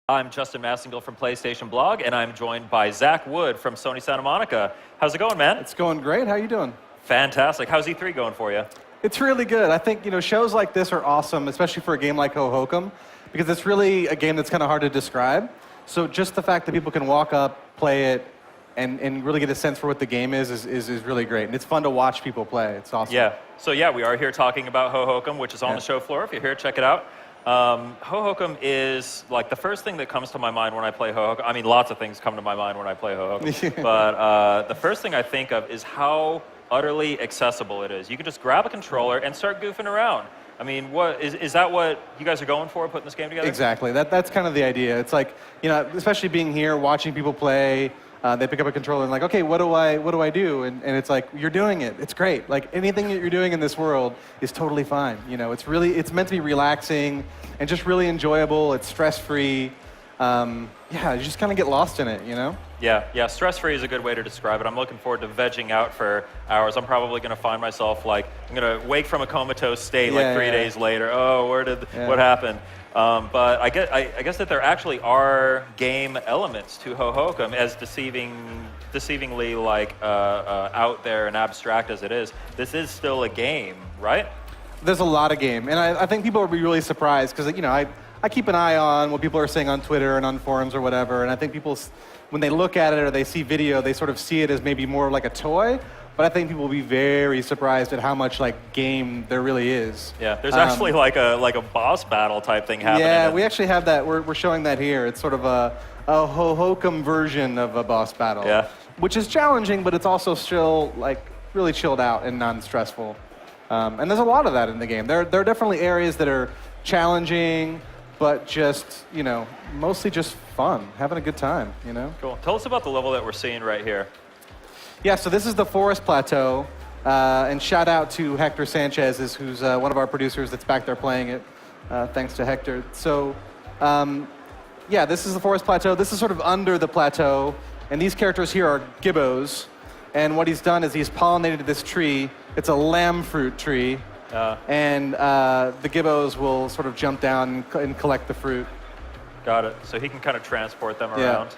I'm Justin Massengill from PlayStation.Blog, and I'm joined by Zach Wood from Sony Santa Monica. How's it going, man? It's going great. How you doing? Fantastic. How's E3 going for you? It's really good. I think shows like this are awesome, especially for a game like Hohokum, because it's really a game that's kind of hard to describe. So just the fact that people can walk up, play it, and really get a sense for what the game is really great. And it's fun to watch people play. It's awesome. Yeah. So yeah, we are here talking about Hohokum, which is on the show floor. If you're here, check it out. Hohokum is like the first thing that comes to my mind when I play Hohokum. I mean, lots of things come to my mind when I play Hohokum. But the first thing I think of is how utterly accessible it is. You can just grab a controller and start goofing around. I mean, is that what you guys are going for, putting this game together? Exactly. That's kind of the idea. It's like, especially being here, watching people play, they pick up a controller and like, okay, what do I do? And it's like, you're doing it. It's great. Like anything that you're doing in this world is totally fine. It's meant to be relaxing and just really enjoyable. It's stress-free. Yeah, you just kind of get lost in it, Yeah, stress-free is a good way to describe it. I'm looking forward to vegging out for hours. I'm probably going to find myself I'm going to wake from a comatose state 3 days later. Oh, what happened? But I guess that there actually are game elements to Hohokum, as deceivingly out there and abstract as it is. This is still a game, right? There's a lot of game, and I think people will be really surprised because I keep an eye on what people are saying on Twitter and on forums or whatever, and I think people, when they look at it or they see video, they sort of see it as maybe more like a toy. But I think people will be very surprised at how much game there really is. Yeah, there's actually like a boss battle type thing happening. Yeah, we actually have that. We're showing that here. It's sort of a Hohokum version of a boss battle. Yeah. Which is challenging, but it's also still really chilled out and non-stressful. And there's a lot of that in the game. There are definitely areas that are challenging, but just mostly just fun, having a good time. Cool. Tell us about the level that we're seeing right here. Yeah, so this is the Forest Plateau, and shout out to Hector Sanchez, who's one of our producers that's back there playing it. Thanks to Hector. So, yeah, this is the Forest Plateau. This is sort of under the plateau, and these characters here are gibbos. And what he's done is he's pollinated this tree. It's a lamb fruit tree, and the gibbos will sort of jump down and collect the fruit. Got it. So he can kind of transport them around.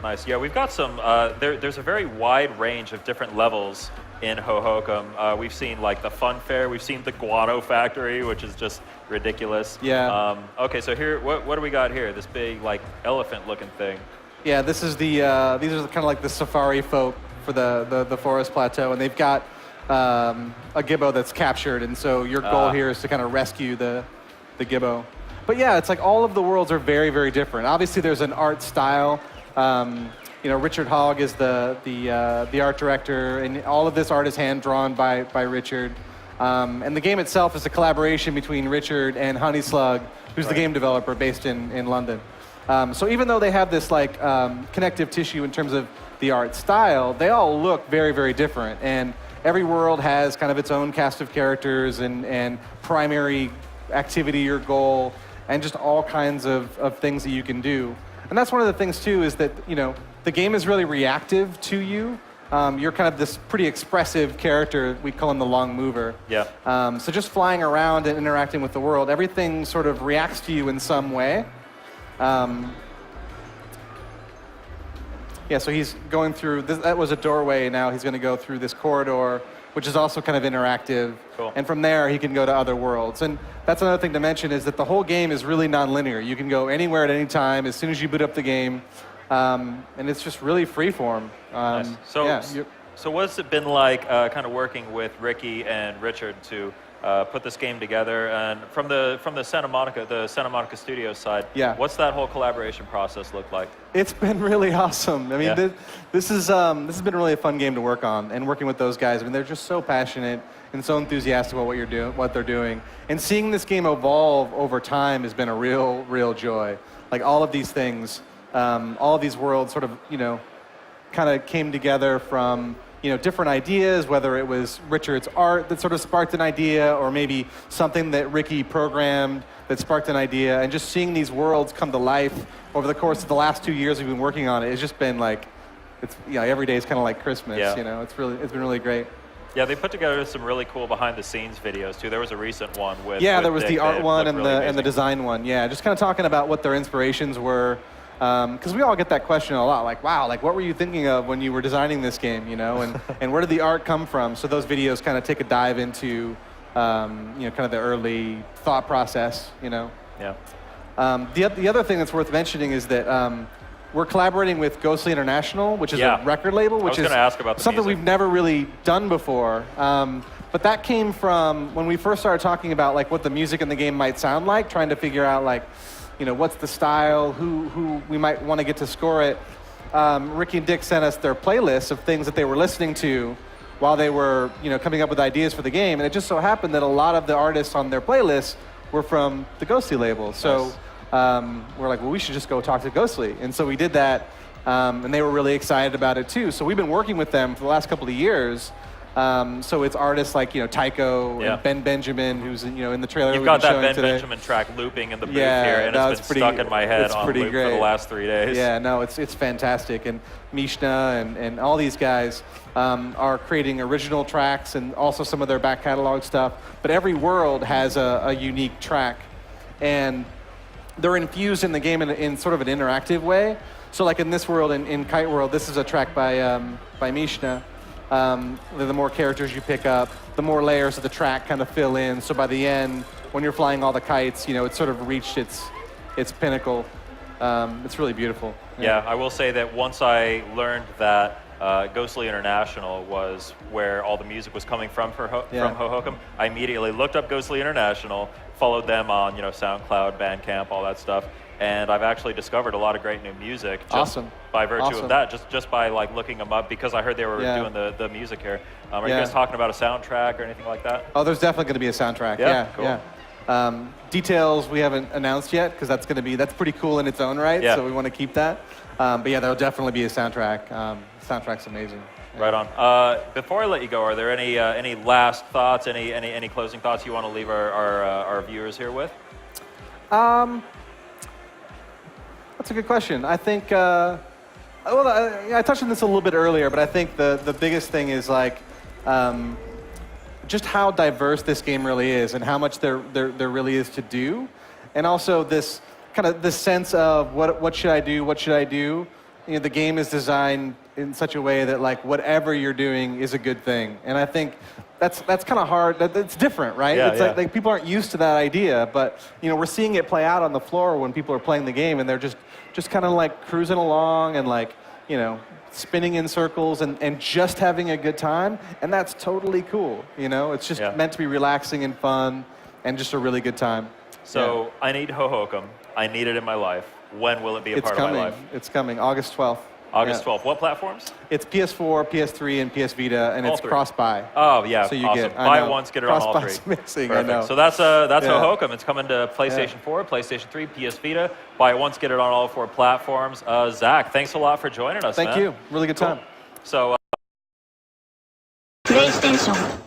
Nice. Yeah, we've got some, there's a very wide range of different levels in Hohokum. We've seen the fun fair, we've seen the guano factory, which is just ridiculous. Yeah. Okay, so here, what do we got here? This big elephant looking thing. Yeah, this is these are kind of like the safari folk for the Forest Plateau, and they've got a gibbo that's captured, and so your goal here is to kind of rescue the gibbo. But yeah, it's like all of the worlds are very different. Obviously there's an art style. Richard Hogg is the art director, and all of this art is hand-drawn by Richard. And the game itself is a collaboration between Richard and Honey Slug, who's the game developer based in London. So even though they have this connective tissue in terms of the art style, they all look very different. And every world has kind of its own cast of characters and primary activity or goal, and just all kinds of things that you can do. And that's one of the things, too, is that, the game is really reactive to you. You're kind of this pretty expressive character. We call him the long mover. Yeah. So just flying around and interacting with the world, everything sort of reacts to you in some way. Yeah, so he's going through, that was a doorway, now he's going to go through this corridor, which is also kind of interactive. Cool. And from there, he can go to other worlds. And that's another thing to mention, is that the whole game is really non-linear. You can go anywhere at any time as soon as you boot up the game, and it's just really freeform. Nice. So what's it been like kind of working with Ricky and Richard to put this game together? And from the Santa Monica Studios side, what's that whole collaboration process look like? It's been really awesome. I mean, this has been really a fun game to work on, and working with those guys. I mean, they're just so passionate and so enthusiastic about what they're doing. And seeing this game evolve over time has been a real joy. Like all of these things, all of these worlds sort of, kind of came together from different ideas, whether it was Richard's art that sort of sparked an idea, or maybe something that Ricky programmed that sparked an idea, and just seeing these worlds come to life over the course of the last 2 years we've been working on it, it's just been every day is kind of like Christmas. It's been really great. Yeah, they put together some really cool behind-the-scenes videos too. There was a recent one with there was Dick the art that one looked and really the design one. Yeah, just kind of talking about what their inspirations were, because we all get that question a lot. Like, wow, like what were you thinking of when you were designing this game, you know? And where did the art come from? So those videos kind of take a dive into, you know, kind of the early thought process, you know. Yeah. The other thing that's worth mentioning is that we're collaborating with Ghostly International, which is a record label, which is ask about the something music. we've never really done before. But that came from when we first started talking about like what the music in the game might sound like, trying to figure out like, you know, what's the style, who we might want to get to score it. Ricky and Dick sent us their playlists of things that they were listening to while they were, you know, coming up with ideas for the game. And it just so happened that a lot of the artists on their playlists were from the Ghostly label. So. Nice. We're like, well, we should just go talk to Ghostly. And so we did that, and they were really excited about it too. So we've been working with them for the last couple of years. So it's artists like, you know, Tycho and Ben Benjamin, who's, you know, in the trailer. You've got that Ben Benjamin track looping in the booth here, and it's been stuck in my head on loop for the last 3 days. Yeah, no, it's fantastic. And Mishna and all these guys are creating original tracks and also some of their back catalog stuff. But every world has a unique track. And they're infused in the game in sort of an interactive way. So like in this world, in Kite World, this is a track by Mishna. The more characters you pick up, the more layers of the track kind of fill in. So by the end, when you're flying all the kites, you know, it's sort of reached its pinnacle. It's really beautiful. Yeah, I will say that once I learned that Ghostly International was where all the music was coming from from Hohokum, I immediately looked up Ghostly International, followed them on, you know, SoundCloud, Bandcamp, all that stuff, and I've actually discovered a lot of great new music just by virtue of that, just by like looking them up, because I heard they were doing the music here. Are you guys talking about a soundtrack or anything like that? Oh, there's definitely going to be a soundtrack. Cool. Details we haven't announced yet, because that's pretty cool in its own right. So we want to keep that. But yeah, there'll definitely be a soundtrack. Soundtrack's amazing. Right on. Before I let you go, are there any last thoughts, any closing thoughts you want to leave our viewers here with? That's a good question. I think, I touched on this a little bit earlier, but I think the biggest thing is like, just how diverse this game really is and how much there really is to do. And also this kind of this sense of what should I do, what should I do? You know, the game is designed in such a way that like whatever you're doing is a good thing. And I think that's kind of hard. It's different, right? It's like people aren't used to that idea, but you know, we're seeing it play out on the floor when people are playing the game and they're just kind of like cruising along and like, you know, spinning in circles and just having a good time. And that's totally cool. You know, it's just meant to be relaxing and fun and just a really good time. So I need Hohokum. I need it in my life. When will it be a part of my life? It's coming, August 12th. August 12th. What platforms? It's PS4, PS3, and PS Vita, and it's cross-buy. Oh, yeah, so you awesome. Buy once, get it on all three. Cross-buy's amazing, perfect. I know. So that's Hohokum. It's coming to PlayStation 4, PlayStation 3, PS Vita. Buy it once, get it on all 4 platforms. Zach, thanks a lot for joining us, Thank you. Really good time. So. PlayStation